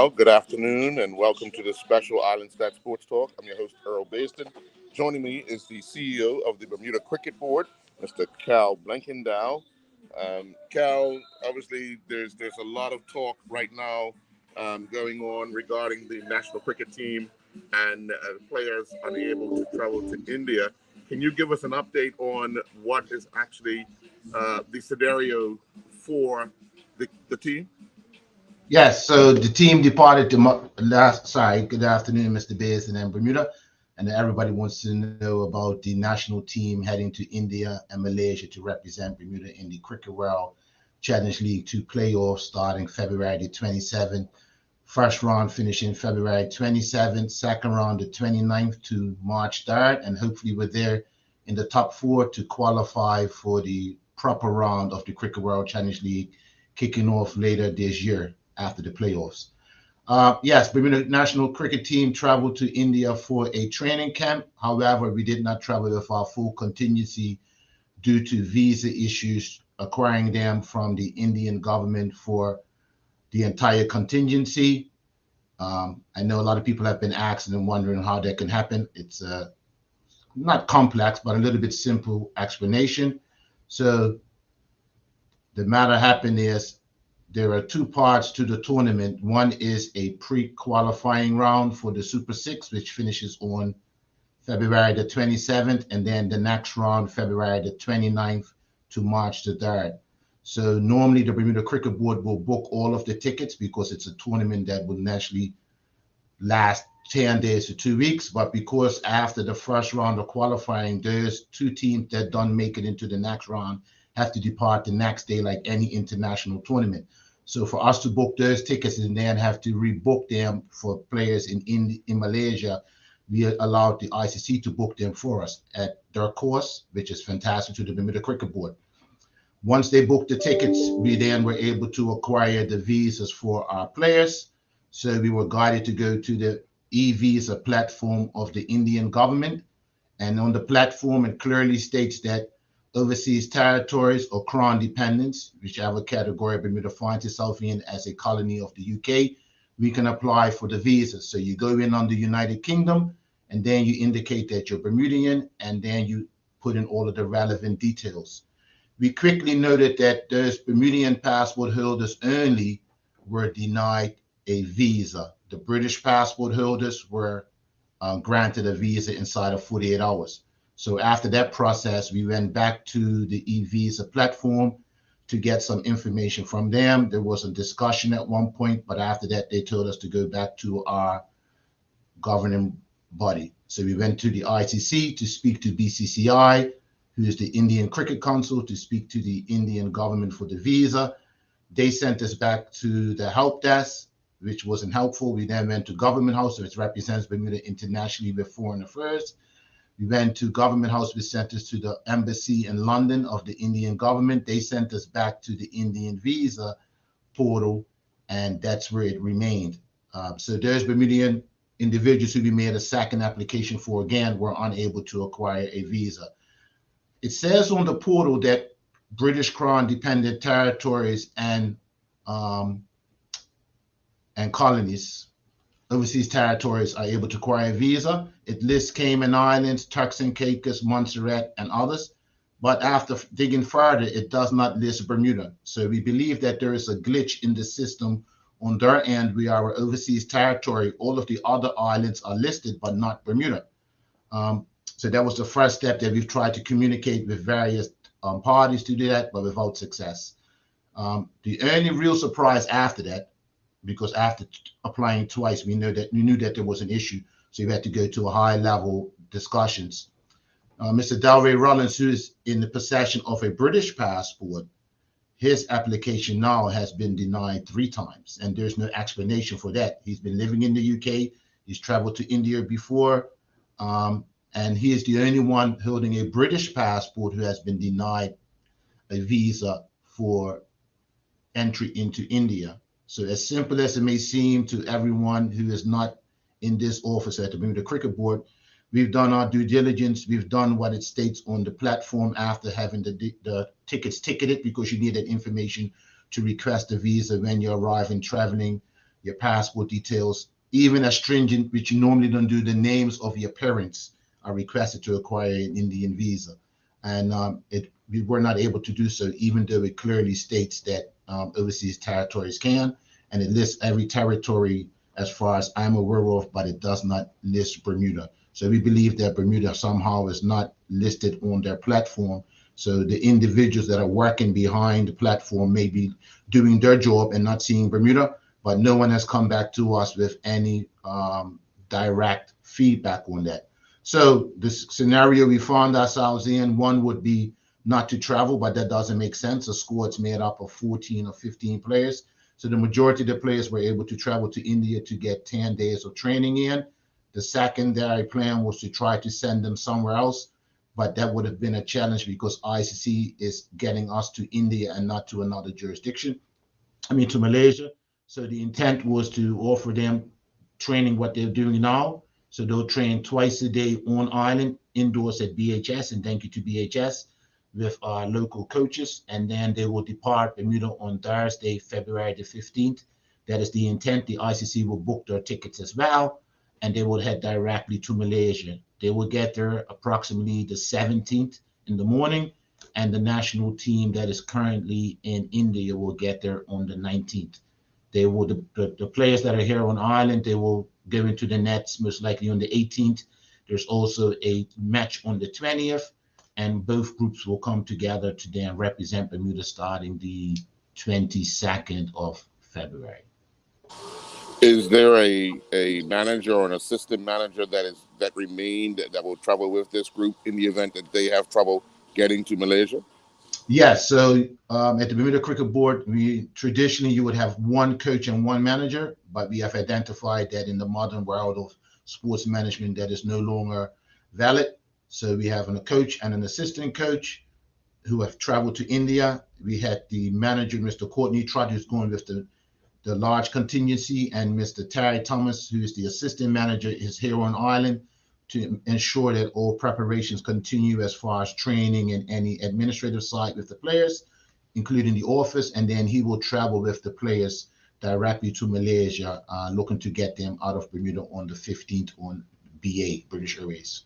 Cal. Good afternoon, and welcome to this special Island Stat Sports Talk. I'm your host, Earl Baston. Joining me is the CEO of the Bermuda Cricket Board, Mr. Cal Blankendow. Cal, obviously, there's a lot of talk right now going on regarding the national cricket team and players unable to travel to India. Can you give us an update on what is actually the scenario for the team? Yes, so the team departed good afternoon, Mr. Bears and Bermuda. And everybody wants to know about the national team heading to India and Malaysia to represent Bermuda in the Cricket World Challenge League 2 playoffs starting February the 27th. First round finishing February 27th, second round the 29th to March 3rd, and hopefully we're there in the top 4 to qualify for the proper round of the Cricket World Challenge League kicking off later this year after the playoffs. Yes, Bermuda national cricket team traveled to India for a training camp. However, we did not travel with our full contingency due to visa issues acquiring them from the Indian government for the entire contingency. I know a lot of people have been asking and wondering how that can happen. It's not complex, but a little bit simple explanation. So the matter happened is there are 2 parts to the tournament. One is a pre-qualifying round for the Super 6, which finishes on February the 27th, and then the next round, February the 29th to March the 3rd. So normally the Bermuda Cricket Board will book all of the tickets because it's a tournament that will naturally last 10 days to 2 weeks. But because after the first round of qualifying, there's 2 teams that don't make it into the next round have to depart the next day like any international tournament. So for us to book those tickets and then have to rebook them for players in Malaysia, we allowed the ICC to book them for us at their cost, which is fantastic to the Bermuda Cricket Board. Once they booked the tickets, we then were able to acquire the visas for our players. So we were guided to go to the e-visa platform of the Indian government. And on the platform, it clearly states that overseas territories or crown dependents, whichever category Bermuda finds itself in as a colony of the UK, we can apply for the visa. So you go in on the United Kingdom, and then you indicate that you're Bermudian, and then you put in all of the relevant details. We quickly noted that those Bermudian passport holders only were denied a visa. The British passport holders were granted a visa inside of 48 hours. So after that process, we went back to the e-visa platform to get some information from them. There was a discussion at one point, but after that, they told us to go back to our governing body. So we went to the ICC to speak to BCCI, who is the Indian Cricket Council, to speak to the Indian government for the visa. They sent us back to the help desk, which wasn't helpful. We then went to Government House, which represents Bermuda internationally with Foreign Affairs. We went to Government House, which sent us to the embassy in London of the Indian government. They sent us back to the Indian visa portal, and that's where it remained. So there's Bermudian individuals who we made a second application for, again, were unable to acquire a visa. It says on the portal that British Crown dependent territories and colonies, overseas territories, are able to acquire a visa. It lists Cayman Islands, Turks and Caicos, Montserrat, and others. But after digging further, it does not list Bermuda. So we believe that there is a glitch in the system on their end. We are an overseas territory. All of the other islands are listed, but not Bermuda. So that was the first step that we've tried to communicate with various parties to do that, but without success. The only real surprise after that, because after applying twice, we knew that there was an issue, so we had to go to a high-level discussions. Mr. Delray Rollins, who is in the possession of a British passport, his application now has been denied 3 times, and there's no explanation for that. He's been living in the UK, he's traveled to India before, and he is the only one holding a British passport who has been denied a visa for entry into India. So as simple as it may seem to everyone who is not in this office at the Bermuda Cricket Board, we've done our due diligence. We've done what it states on the platform after having the tickets ticketed, because you need that information to request a visa when you arrive and traveling your passport details, even as stringent, which you normally don't do, the names of your parents are requested to acquire an Indian visa. And we were not able to do so, even though it clearly states that overseas territories can, and it lists every territory as far as I'm aware of, but it does not list Bermuda. So we believe that Bermuda somehow is not listed on their platform. So the individuals that are working behind the platform may be doing their job and not seeing Bermuda, but no one has come back to us with any direct feedback on that. So the scenario we found ourselves in, one would be not to travel, but that doesn't make sense. A squad's made up of 14 or 15 players. So the majority of the players were able to travel to India to get 10 days of training in. The secondary plan was to try to send them somewhere else, but that would have been a challenge because ICC is getting us to India and not to another jurisdiction. To Malaysia. So the intent was to offer them training what they're doing now. So they'll train twice a day on island, indoors at BHS, and thank you to BHS, with our local coaches. And then they will depart Bermuda on Thursday, February the 15th. That is the intent. The ICC will book their tickets as well, and they will head directly to Malaysia. They will get there approximately the 17th in the morning, and the national team that is currently in India will get there on the 19th. They will the players that are here on island, they will go into the nets most likely on the 18th. There's also a match on the 20th, and both groups will come together to then represent Bermuda starting the 22nd of February. Is there a manager or an assistant manager that remained that will travel with this group in the event that they have trouble getting to Malaysia? Yes. So at the Bermuda Cricket Board, we traditionally you would have one coach and one manager, but we have identified that in the modern world of sports management, that is no longer valid. So we have a coach and an assistant coach who have traveled to India. We had the manager, Mr. Courtney Trott, who's going with the large contingency, and Mr. Terry Thomas, who is the assistant manager, is here on island to ensure that all preparations continue as far as training and any administrative side with the players, including the office. And then he will travel with the players directly to Malaysia, looking to get them out of Bermuda on the 15th on BA, British Airways.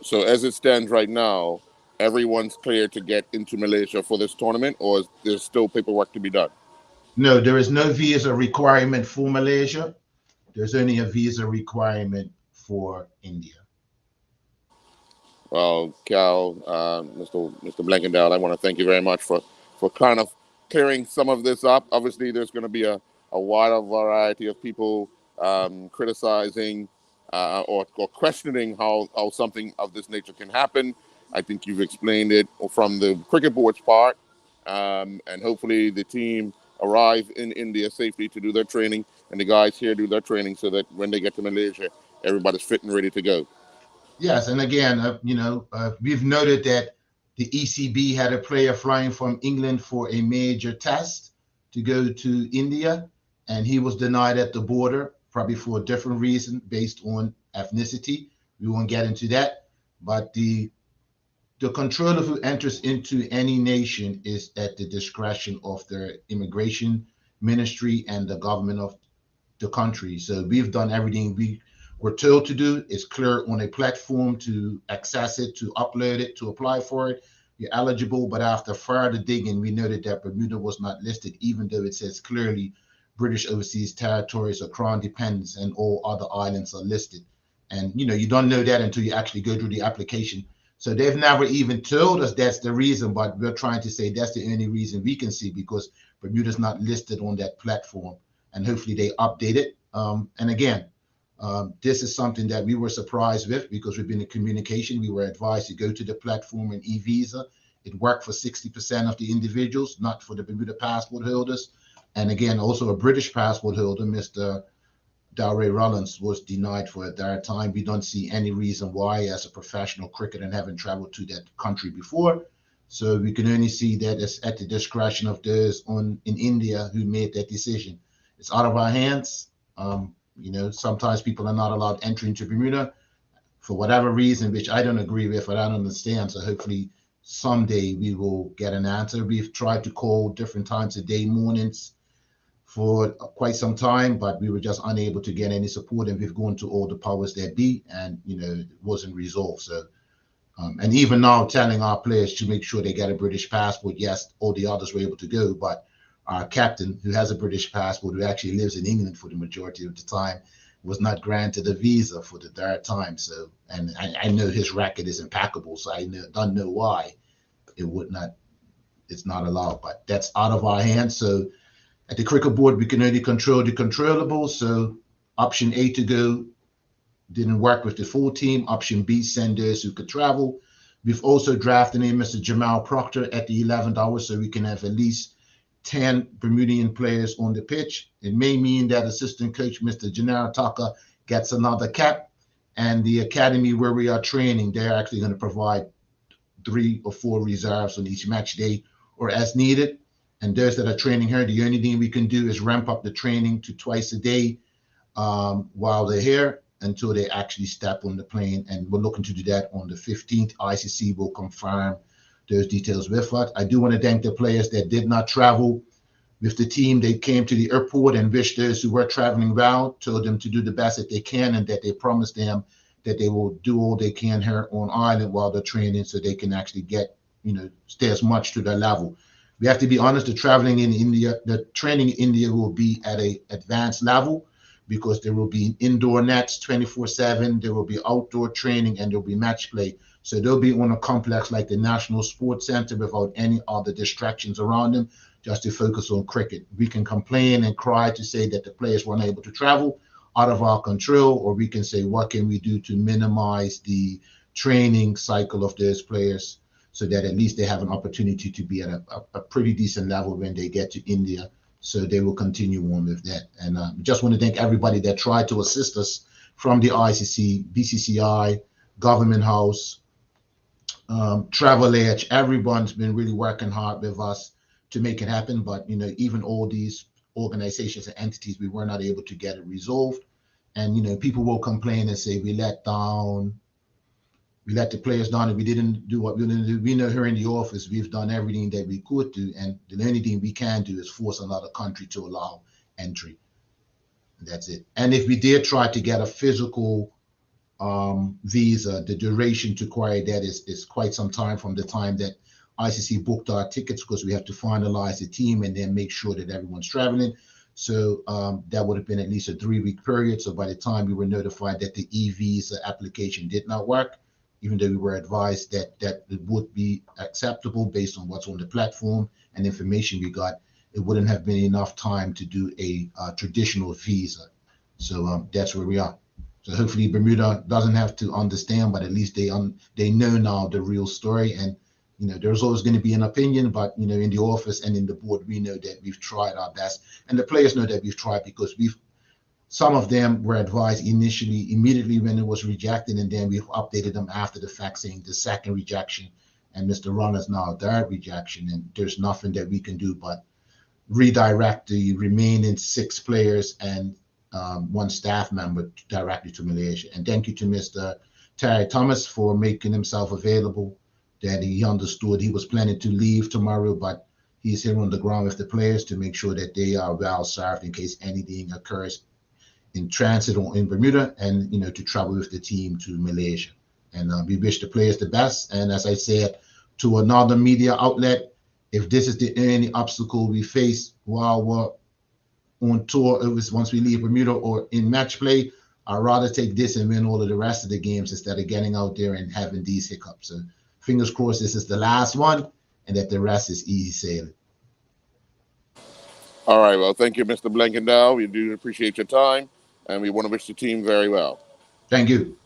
So as it stands right now, everyone's clear to get into Malaysia for this tournament, or is there still paperwork to be done? No, there is no visa requirement for Malaysia. There's only a visa requirement for India. Well, Cal, Mr. Blankendown, I want to thank you very much for kind of clearing some of this up. Obviously, there's going to be a wider variety of people criticizing or questioning how something of this nature can happen. I think you've explained it from the cricket board's part, and hopefully the team arrive in India safely to do their training, and the guys here do their training so that when they get to Malaysia, everybody's fit and ready to go. Yes, and again, we've noted that the ECB had a player flying from England for a major test to go to India, and he was denied at the border, probably for a different reason based on ethnicity. We won't get into that, but the control of who enters into any nation is at the discretion of their immigration ministry and the government of the country. So we've done everything we were told to do. It's clear on a platform to access it, to upload it, to apply for it. You're eligible, but after further digging, we noted that Bermuda was not listed, even though it says clearly British overseas territories or crown dependents and all other islands are listed. And you don't know that until you actually go through the application. So they've never even told us that's the reason, but we're trying to say that's the only reason we can see, because Bermuda's not listed on that platform, and hopefully they update it. And again, this is something that we were surprised with because we've been in communication. We were advised to go to the platform and e-visa. It worked for 60% of the individuals, not for the Bermuda passport holders. And again, also a British passport holder, Mr. Dalray Rollins, was denied for at that time. We don't see any reason why, as a professional cricketer and having traveled to that country before. So we can only see that it's at the discretion of those in India who made that decision. It's out of our hands. Sometimes people are not allowed entry into Bermuda for whatever reason, which I don't agree with, but I don't understand. So hopefully someday we will get an answer. We've tried to call different times of day, mornings, for quite some time, but we were just unable to get any support, and we've gone to all the powers that be, and it wasn't resolved. So, and even now, telling our players to make sure they get a British passport. Yes, all the others were able to go, but our captain, who has a British passport, who actually lives in England for the majority of the time, was not granted a visa for the third time. So, and I know his record is impeccable, so don't know why it's not allowed, but that's out of our hands. So at the cricket board, we can only control the controllables. So option A to go didn't work with the full team. Option B, send those who could travel. We've also drafted in Mr. Jamal Proctor at the 11th hour, so we can have at least 10 Bermudian players on the pitch. It may mean that assistant coach, Mr. Janara Tucker, gets another cap. And the academy where we are training, they're actually going to provide 3 or 4 reserves on each match day or as needed. And those that are training here, the only thing we can do is ramp up the training to twice a day while they're here until they actually step on the plane. And we're looking to do that on the 15th. ICC will confirm those details with us. I do want to thank the players that did not travel with the team. They came to the airport and wished those who were traveling well, told them to do the best that they can, and that they promised them that they will do all they can here on island while they're training, so they can actually get, stay as much to their level. We have to be honest, the training in India will be at a advanced level, because there will be indoor nets 24/7, there will be outdoor training, and there will be match play. So they'll be on a complex like the National Sports Center without any other distractions around them, just to focus on cricket. We can complain and cry to say that the players weren't able to travel, out of our control, or we can say, what can we do to minimize the training cycle of those players so that at least they have an opportunity to be at a pretty decent level when they get to India. So they will continue on with that. And just want to thank everybody that tried to assist us from the ICC, BCCI, Government House, Travel Edge. Everyone's been really working hard with us to make it happen. But, even all these organizations and entities, we were not able to get it resolved. And, people will complain and say, we let the players down, and we didn't do what we didn't do. We know here in the office, we've done everything that we could do, and the only thing we can do is force another country to allow entry. And that's it. And if we did try to get a physical visa, the duration to acquire that is quite some time from the time that ICC booked our tickets, because we have to finalize the team and then make sure that everyone's traveling. So that would have been at least a 3-week period. So by the time we were notified that the e-visa application did not work, even though we were advised that it would be acceptable based on what's on the platform and information we got, it wouldn't have been enough time to do a traditional visa. So that's where we are. So hopefully Bermuda doesn't have to understand, but at least they know now the real story. And there's always going to be an opinion, but in the office and in the board, we know that we've tried our best, and the players know that we've tried, because some of them were advised immediately when it was rejected, and then we've updated them after the fact saying the second rejection, and Mr. Runner's now third rejection, and there's nothing that we can do but redirect the remaining 6 players and 1 staff member directly to Malaysia. And thank you to Mr. Terry Thomas for making himself available, that he understood he was planning to leave tomorrow, but he's here on the ground with the players to make sure that they are well served in case anything occurs in transit or in Bermuda, and to travel with the team to Malaysia. And we wish the players the best. And as I said to another media outlet, if this is the only obstacle we face while we're on tour, once we leave Bermuda or in match play, I'd rather take this and win all of the rest of the games instead of getting out there and having these hiccups. So fingers crossed this is the last one, and that the rest is easy sailing. All right. Well, thank you, Mr. Blankendow. We do appreciate your time, and we want to wish the team very well. Thank you.